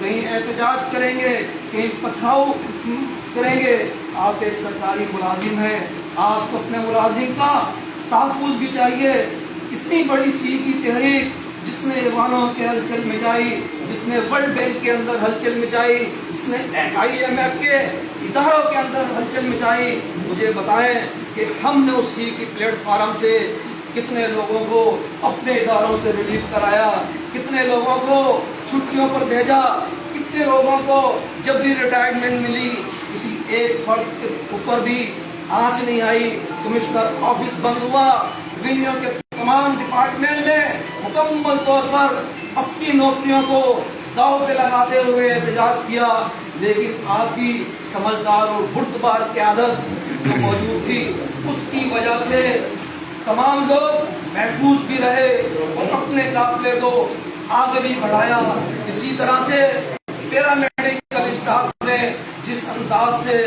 کہیں احتجاج کریں گے، کہیں پتھراؤ کریں گے. آپ ایک سرکاری ملازم ہیں، آپ کو اپنے ملازم کا تحفظ بھی چاہیے. اتنی بڑی سی کی تحریک جس نے ایوانوں کے ہلچل مچائی، جس نے ورلڈ بینک کے اندر ہلچل مچائی، جس نے IMF کے اداروں کے اندر ہلچل مچائی، مجھے بتائیں کہ ہم نے اس سی کی پلیٹ فارم سے کتنے لوگوں کو اپنے اداروں سے ریلیف کرایا، کتنے لوگوں کو چھٹیوں پر بھیجا، کتنے لوگوں کو جب بھی ریٹائرمنٹ ملی کسی ایک فرد کے اوپر بھی آنچ نہیں آئی. کمشنر آفس بند ہوا، ریونیو کے تمام ڈپارٹمنٹ نے مکمل طور پر اپنی نوکریوں کو داؤ پہ لگاتے ہوئے احتجاج کیا. لیکن آپ کی سمجھدار اور بردبار قیادت جو موجود تھی، اس کی وجہ سے تمام لوگ محفوظ بھی رہے اور اپنے قافلے کو آگے بھی بڑھایا. اسی طرح سے پیرامیڈیکل اسٹاف نے جس انداز سے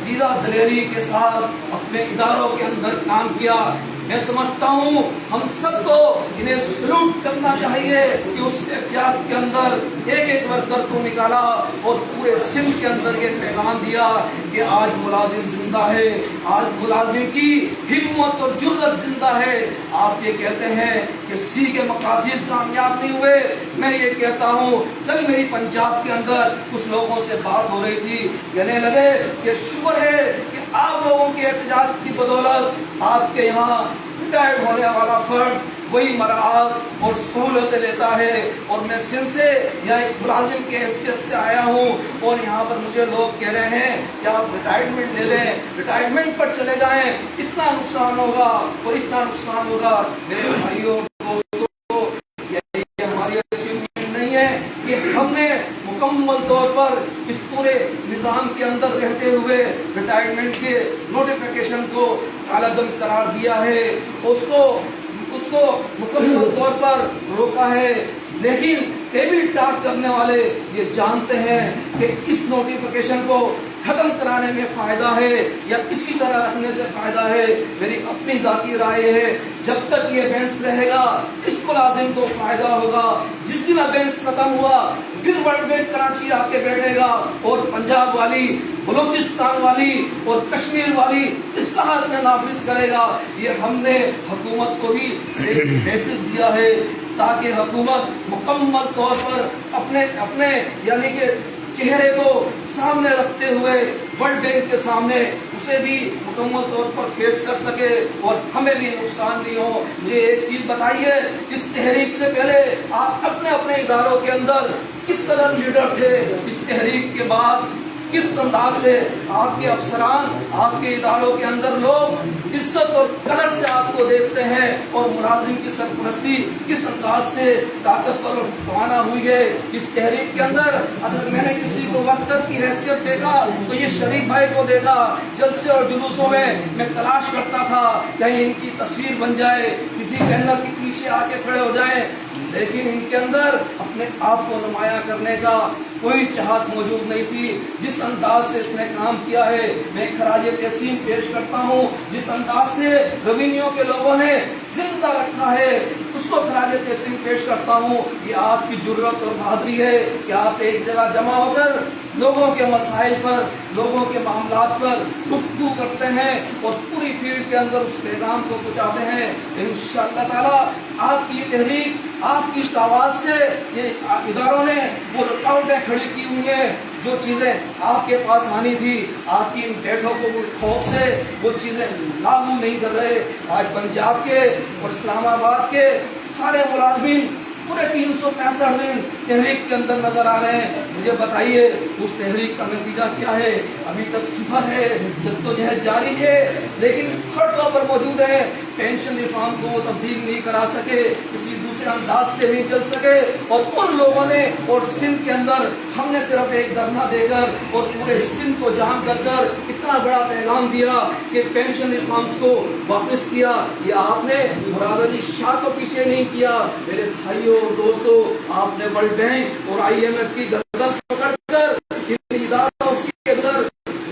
دیدہ دلیری کے ساتھ اپنے اداروں کے اندر کام کیا، میں سمجھتا ہوں ہم سب کو انہیں سلوٹ کرنا چاہیے کہ اس احتیاط کے اندر ایک ایک ورکر کو نکالا اور پورے سندھ کے اندر یہ پیغام دیا کہ آج ملازم زندہ ہے، آج ملازم کی ہمت اور جرأت زندہ ہے. آپ یہ کہتے ہیں کہ سی کے مقاصد کامیاب نہیں ہوئے. میں یہ کہتا ہوں، کل میری پنجاب کے اندر کچھ لوگوں سے بات ہو رہی تھی، کہنے لگے کہ شکر ہے کہ آپ لوگوں کے احتجاج کی بدولت آپ کے یہاں ریٹائرڈ ہونے والا فرد وہی مراحت اور سہولتیں لیتا ہے. اور میں سندھ سے یا ایک ملازم کے حیثیت سے آیا ہوں اور یہاں پر مجھے لوگ کہہ رہے ہیں کہ آپ ریٹائرمنٹ لے لیں، ریٹائرمنٹ پر چلے جائیں، اتنا نقصان ہوگا اور اتنا نقصان ہوگا. میرے بھائیوں دوستوں، یہ ہماری اچیومنٹ نہیں ہے کہ ہم نے مکمل طور پر اس پورے نظام کے اندر رہتے ہوئے ریٹائرمنٹ کے نوٹیفیکیشن کو کالعدم قرار دیا ہے، اس کو مکمل طور پر روکا ہے. لیکن ٹیبل ٹاک کرنے والے یہ جانتے ہیں کہ اس نوٹیفیکیشن کو ختم کرانے میں فائدہ ہے یا اسی طرح رکھنے سے فائدہ ہے. میری اپنی ذاتی رائے ہے، جب تک یہ بینچ رہے گا اس ملازم کو فائدہ ہوگا. جس دن بینچ ختم ہوا پھر ورلڈ بینک کراچی آ کے بیٹھے گا اور پنجاب والی، بلوچستان والی اور کشمیر والی اصلاحات میں نافذ کرے گا. یہ ہم نے حکومت کو بھی ایک حیثیت دیا ہے تاکہ حکومت مکمل طور پر اپنے یعنی کہ چہرے کو سامنے رکھتے ہوئے ورلڈ بینک کے سامنے اسے بھی مکمل طور پر فیس کر سکے اور ہمیں بھی نقصان نہیں ہو. مجھے ایک چیز بتائیے، اس تحریک سے پہلے آپ اپنے اداروں کے اندر کس قدر لیڈر تھے؟ اس تحریک کے بعد کس انداز سے آپ کے افسران، آپ کے اداروں کے اندر لوگ عزت اور قدر سے آپ کو دیکھتے ہیں اور ملازم کی سرپرستی کس انداز سے طاقتور اور توانا ہوئی ہے. اس تحریک کے اندر اگر میں نے کسی کو ورکر کی حیثیت دیکھا تو یہ شریف بھائی کو دیکھا. جلسے اور جلوسوں میں تلاش کرتا تھا کہیں ان کی تصویر بن جائے، کسی بینر کے پیچھے آ کے کھڑے ہو جائیں، لیکن ان کے اندر اپنے آپ کو نمایاں کرنے کا کوئی چاہت موجود نہیں تھی. جس انداز سے اس نے کام کیا ہے میں خراج تحسین پیش کرتا ہوں. جس انداز سے ریونیو کے لوگوں نے زندہ رکھا ہے اس کو خراج تحسین پیش کرتا ہوں. یہ آپ کی جرأت اور بہادری ہے کہ آپ ایک جگہ جمع ہو کر لوگوں کے مسائل پر، لوگوں کے معاملات پر گفتگو کرتے ہیں اور پوری فیلڈ کے اندر اس پیغام کو پہنچاتے ہیں. انشاءاللہ تعالیٰ آپ کی تحریک، آپ کی آواز سے یہ اداروں نے وہ رکاوٹیں کھڑی کی ہوئی ہیں. جو چیزیں آپ کے پاس آنی تھی، آپ کی ان بیٹھوں کو خوف سے وہ چیزیں لاگو نہیں کر رہے. آج پنجاب کے اور اسلام آباد کے سارے ملازمین پورے 365 دن تحریک کے اندر نظر آ رہے ہیں. مجھے بتائیے اس تحریک کا نتیجہ کیا ہے؟ ابھی تک صفر ہے، جدوجہد جاری ہے، لیکن سڑکوں پر موجود ہے. پینشن ریفارم کو وہ تبدیل نہیں کرا سکے، کسی دوسرے انداز سے نہیں چل سکے. اور ان لوگوں نے اور سندھ کے اندر ہم نے صرف ایک دھرنا دے کر اور پورے سندھ کو جام کر اتنا بڑا پیغام دیا کہ پینشن ریفارمز کو واپس کیا. یہ آپ نے مراد علی شاہ کو پیچھے نہیں کیا. میرے بھائیوں اور دوستوں، آپ نے ورلڈ بینک اور IMF کی گردن پکڑ کر ان اداروں کے اندر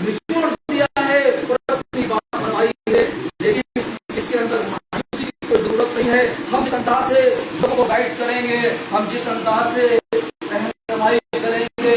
نچوڑ دیا ہے اور اپنی بات بنائی ہے. لیکن اس کے اندر مایوسی کی کوئی ضرورت نہیں ہے. ہم جس انداز سے لوگوں کو گائیڈ کریں گے، ہم جس انداز سے رہنمائی کریں گے،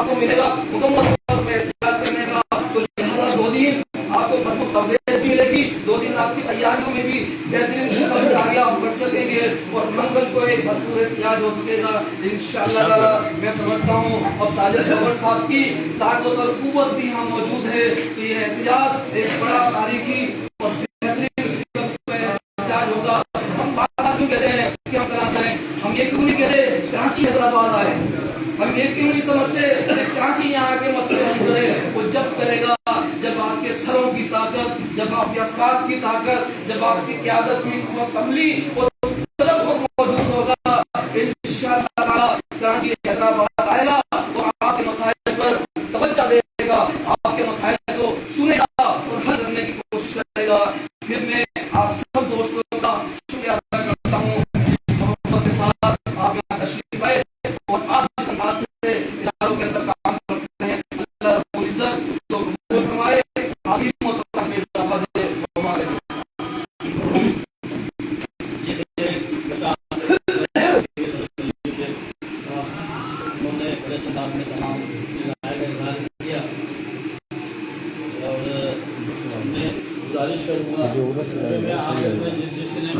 آپ کو ملے گا مکمل طور پہ احتجاج کرنے کا. تو لہٰذا 2 دن آپ کو بھرپور کوریج بھی ملے گی, 2 دن آپ کی تیاریوں میں بھی بہترین قسم سے آگے آپ بڑھ سکیں گے اور منگل کو ایک بھرپور احتجاج ہو سکے گا انشاءاللہ تعالی. میں سمجھتا ہوں اب ساجد جوہر صاحب کی طاقت اور قوت بھی یہاں موجود ہے, تو یہ احتجاج ایک بڑا تاریخی اور بہترین قسم کا احتجاج ہوگا. ہم بات کیوں کہتے ہیں کہ ہم کراچی آئیں, ہم یہ کیوں نہیں کہتے کراچی حیدرآباد آئے, ہم یہ کیوں نہیں سمجھتے کہ کراچی یہاں کے مسئلے حل کرے. وہ جب کرے گا جب آپ کے سروں کی طاقت, جب آپ کے افراد کی طاقت, جب آپ کی قیادت کی قوت عملی اور طلب موجود ہوگا. انشاءاللہ تعالی کراچی حیدرآباد آئے گا تو آپ کے مسائل پر توجہ دے گا, آپ کے مسائل کو سنے گا اور حل کرنے کی کوشش کرے گا. پھر میں آپ سب دوستوں کا شکریہ ادا کرتا ہوں جس محبت کے ساتھ آپ یہاں تشریف آئے اور آپ جس انداز سے اداروں کے اندر کام کرتے ہیں. اللہ رب العزت اس کو قبول فرمائے, آپ ہی محترم میں اضافہ دے. السلام علیکم. انہوں نے بڑے چندان میں تمام کیا اور میں گزارش کروں گا کہ میں آخر میں جس نے